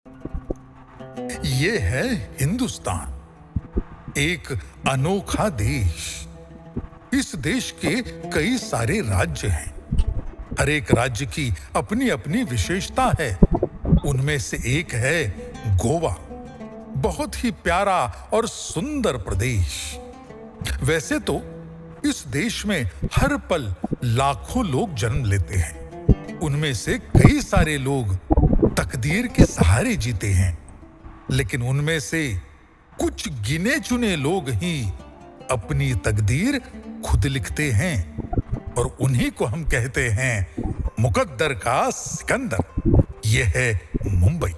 ये है हिंदुस्तान, एक अनोखा देश। इस देश के कई सारे राज्य हैं। हर एक राज्य की अपनी अपनी विशेषता है। उनमें से एक है गोवा, बहुत ही प्यारा और सुंदर प्रदेश। वैसे तो इस देश में हर पल लाखों लोग जन्म लेते हैं। उनमें से कई सारे लोग तकदीर के सहारे जीते हैं, लेकिन उनमें से कुछ गिने चुने लोग ही अपनी तकदीर खुद लिखते हैं, और उन्हीं को हम कहते हैं मुकद्दर का सिकंदर। यह है मुंबई।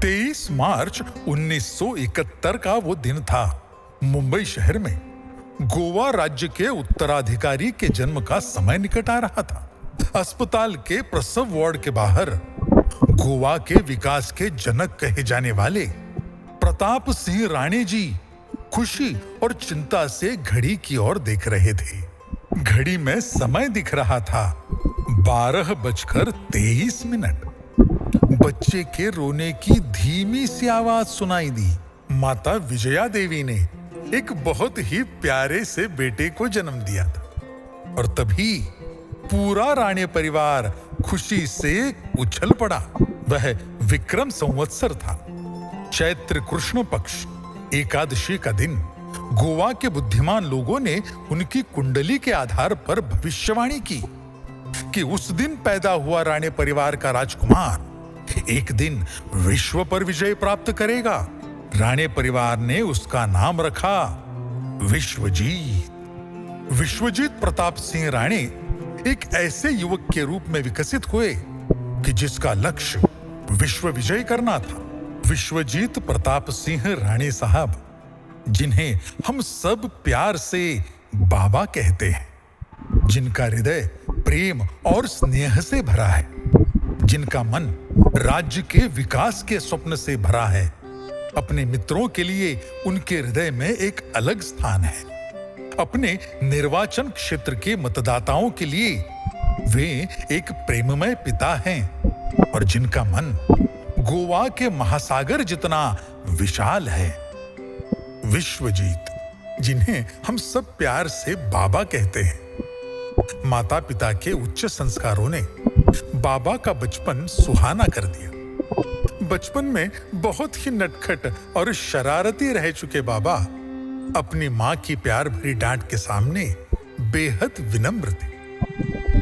23 मार्च 1971 का वो दिन था। मुंबई शहर में गोवा राज्य के उत्तराधिकारी के जन्म का समय निकट आ रहा था। अस्पताल के प्रसव वार्ड के बाहर गोवा के विकास के जनक कहे जाने वाले प्रताप सिंह राणे जी खुशी और चिंता से घड़ी की ओर देख रहे थे। घड़ी में समय दिख रहा था 12:23। बच्चे के रोने की धीमी सी आवाज सुनाई दी। माता विजया देवी ने एक बहुत ही प्यारे से बेटे को जन्म दिया था, और तभी पूरा राणे परिवार खुशी से उछल पड़ा। वह विक्रम संवत्सर था, चैत्र कृष्ण पक्ष एकादशी का दिन। गोवा के बुद्धिमान लोगों ने उनकी कुंडली के आधार पर भविष्यवाणी की कि उस दिन पैदा हुआ राणे परिवार का राजकुमार एक दिन विश्व पर विजय प्राप्त करेगा। राणे परिवार ने उसका नाम रखा विश्वजीत। विश्वजीत प्रताप सिंह राणे एक ऐसे युवक के रूप में विकसित हुए कि जिसका लक्ष्य विश्व विजय करना था। विश्वजीत प्रताप सिंह राणे साहब, जिन्हें हम सब प्यार से बाबा कहते हैं, जिनका हृदय प्रेम और स्नेह से भरा है, जिनका मन राज्य के विकास के स्वप्न से भरा है। अपने मित्रों के लिए उनके हृदय में एक अलग स्थान है। अपने निर्वाचन क्षेत्र के मतदाताओं के लिए वे एक प्रेममय पिता हैं, और जिनका मन गोवा के महासागर जितना विशाल है। विश्वजीत, जिन्हें हम सब प्यार से बाबा कहते हैं। माता पिता के उच्च संस्कारों ने बाबा का बचपन सुहाना कर दिया। बचपन में बहुत ही नटखट और शरारती रह चुके बाबा अपनी मां की प्यार भरी डांट के सामने बेहद विनम्र थे।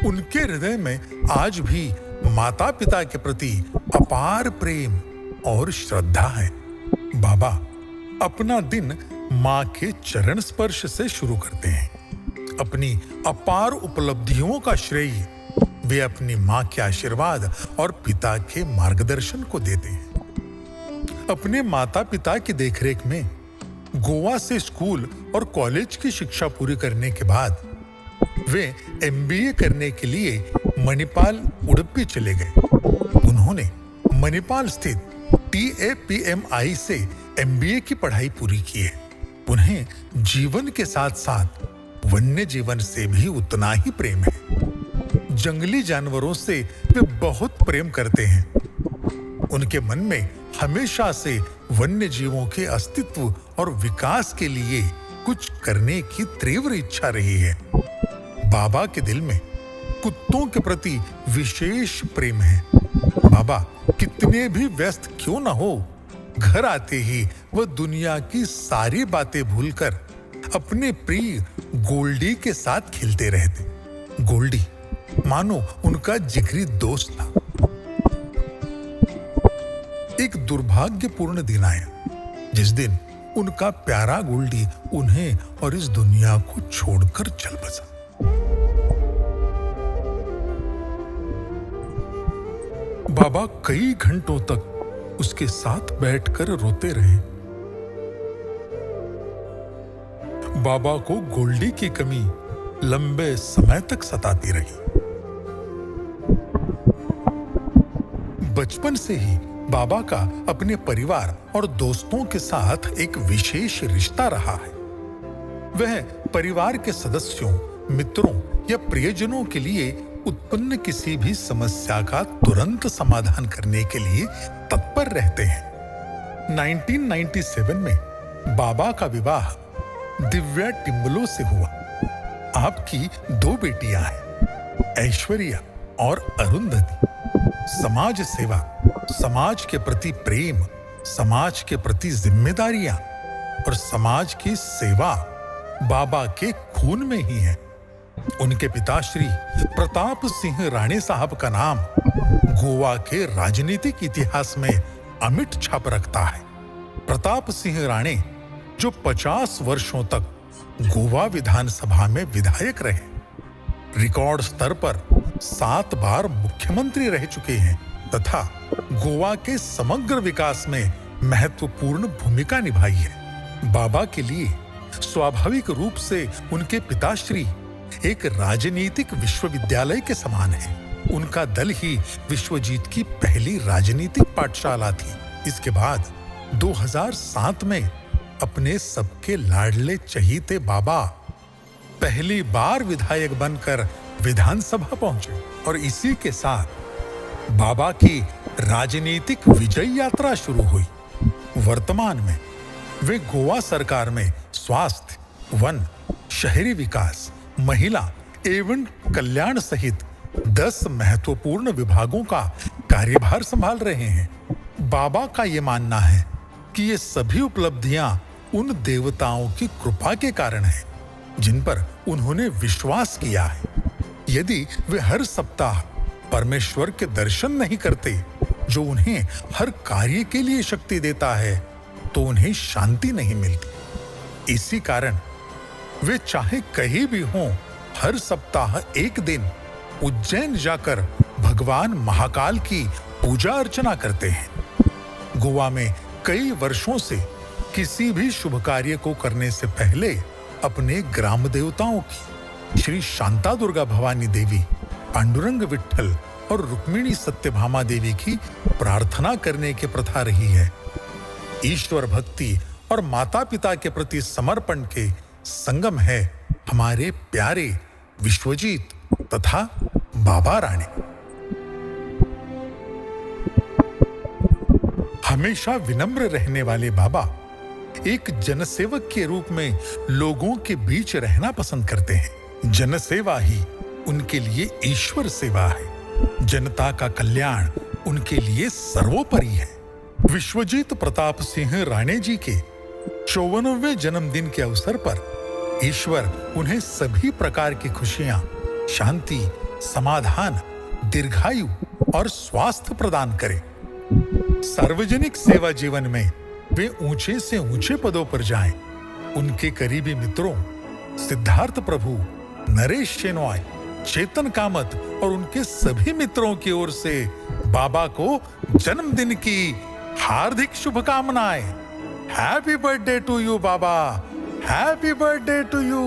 उनके हृदय में आज भी माता पिता के प्रति अपार प्रेम और श्रद्धा है। बाबा अपना दिन मां के चरण स्पर्श से शुरू करते हैं। अपनी अपार उपलब्धियों का श्रेय वे अपनी मां के आशीर्वाद और पिता के मार्गदर्शन को देते हैं। अपने माता पिता की देखरेख में गोवा से स्कूल और कॉलेज की शिक्षा पूरी करने के बाद वे एमबीए करने के लिए मणिपाल उडुपी चले गए। उन्होंने मणिपाल स्थित TAPMI से एमबीए की पढ़ाई पूरी की है। उन्हें जीवन के साथ साथ वन्य जीवन से भी उतना ही प्रेम है। जंगली जानवरों से वे बहुत प्रेम करते हैं। उनके मन में हमेशा से वन्य जीवों के अस्तित्व और विकास के लिए कुछ करने की तीव्र इच्छा रही है। बाबा के दिल में कुत्तों के प्रति विशेष प्रेम है। बाबा कितने भी व्यस्त क्यों न हो, घर आते ही वह दुनिया की सारी बातें भूलकर अपने प्रिय गोल्डी के साथ खेलते रहते। गोल्डी मानो उनका जिगरी दोस्त था। एक दुर्भाग्यपूर्ण दिन आया जिस दिन उनका प्यारा गोल्डी उन्हें और इस दुनिया को छोड़कर चल बसा। बाबा कई घंटों तक उसके साथ बैठकर रोते रहे। बाबा को गोल्डी की कमी लंबे समय तक सताती रही। बचपन से ही बाबा का अपने परिवार और दोस्तों के साथ एक विशेष रिश्ता रहा है। वह परिवार के सदस्यों, मित्रों या प्रियजनों के लिए उत्पन्न किसी भी समस्या का तुरंत समाधान करने के लिए तत्पर रहते हैं। 1997 में बाबा का विवाह दिव्या टिम्बलो से हुआ। आपकी 2 बेटियां हैं, ऐश्वर्या और अरुंधति। समाज सेवा, समाज के प्रति प्रेम, समाज के प्रति जिम्मेदारियां और समाज की सेवा बाबा के खून में ही है। उनके पिताश्री प्रताप सिंह राणे साहब का नाम गोवा के राजनीतिक इतिहास में अमिट छाप रखता है। प्रताप सिंह राणे जो 50 वर्षों तक गोवा विधानसभा में विधायक रहे, रिकॉर्ड स्तर पर 7 बार मुख्यमंत्री रह चुके हैं तथा गोवा के समग्र विकास में महत्वपूर्ण भूमिका निभाई है। बाबा के लिए स्वाभाविक रूप से उनके पिताश्री एक राजनीतिक विश्वविद्यालय के समान है। उनका दल ही विश्वजीत की पहली राजनीतिक पाठशाला थी। इसके बाद 2007 में अपने सबके लाडले चहीते बाबा पहली बार विधायक बनकर विधानसभा पहुंचे और इसी के साथ बाबा की राजनीतिक विजय यात्रा शुरू हुई। वर्तमान में वे गोवा सरकार में स्वास्थ्य, वन, शहरी विकास, महिला एवं कल्याण सहित 10 महत्वपूर्ण विभागों का कार्यभार संभाल रहे हैं। बाबा का यह मानना है कि ये सभी उपलब्धियां उन देवताओं की कृपा के कारण है जिन पर उन्होंने विश्वास किया है। यदि वे हर सप्ताह परमेश्वर के दर्शन नहीं करते जो उन्हें हर कार्य के लिए शक्ति देता है तो उन्हें शांति नहीं मिलती। इसी कारण वे चाहे कहीं भी हों, हर सप्ताह एक दिन उज्जैन जाकर भगवान महाकाल की पूजा अर्चना करते हैं। गोवा में कई वर्षों से किसी भी शुभ कार्य को करने से पहले अपने ग्राम देवताओं की श्री शांता दुर्गा भवानी देवी, पांडुरंग विठल और रुक्मिणी सत्यभामा देवी की प्रार्थना करने की प्रथा रही है। ईश्वर भक्ति और माता पिता के प्रति समर्पण के संगम है हमारे प्यारे विश्वजीत तथा बाबा राणे। हमेशा विनम्र रहने वाले बाबा एक जनसेवक के रूप में लोगों के बीच रहना पसंद करते हैं। जनसेवा ही उनके लिए ईश्वर सेवा है। जनता का कल्याण उनके लिए सर्वोपरि है। विश्वजीत प्रताप सिंह राणे जी के 54वें जन्मदिन के अवसर पर ईश्वर उन्हें सभी प्रकार की खुशियां, शांति, समाधान, दीर्घायु और स्वास्थ्य प्रदान करे। सार्वजनिक सेवा जीवन में वे ऊंचे से ऊंचे पदों पर जाएं। उनके करीबी मित्रों सिद्धार्थ प्रभु, नरेश शेनॉय, चेतन कामत और उनके सभी मित्रों की ओर से बाबा को जन्मदिन की हार्दिक शुभकामनाएं। हैप्पी बर्थडे टू यू बाबा, हैप्पी बर्थडे टू यू।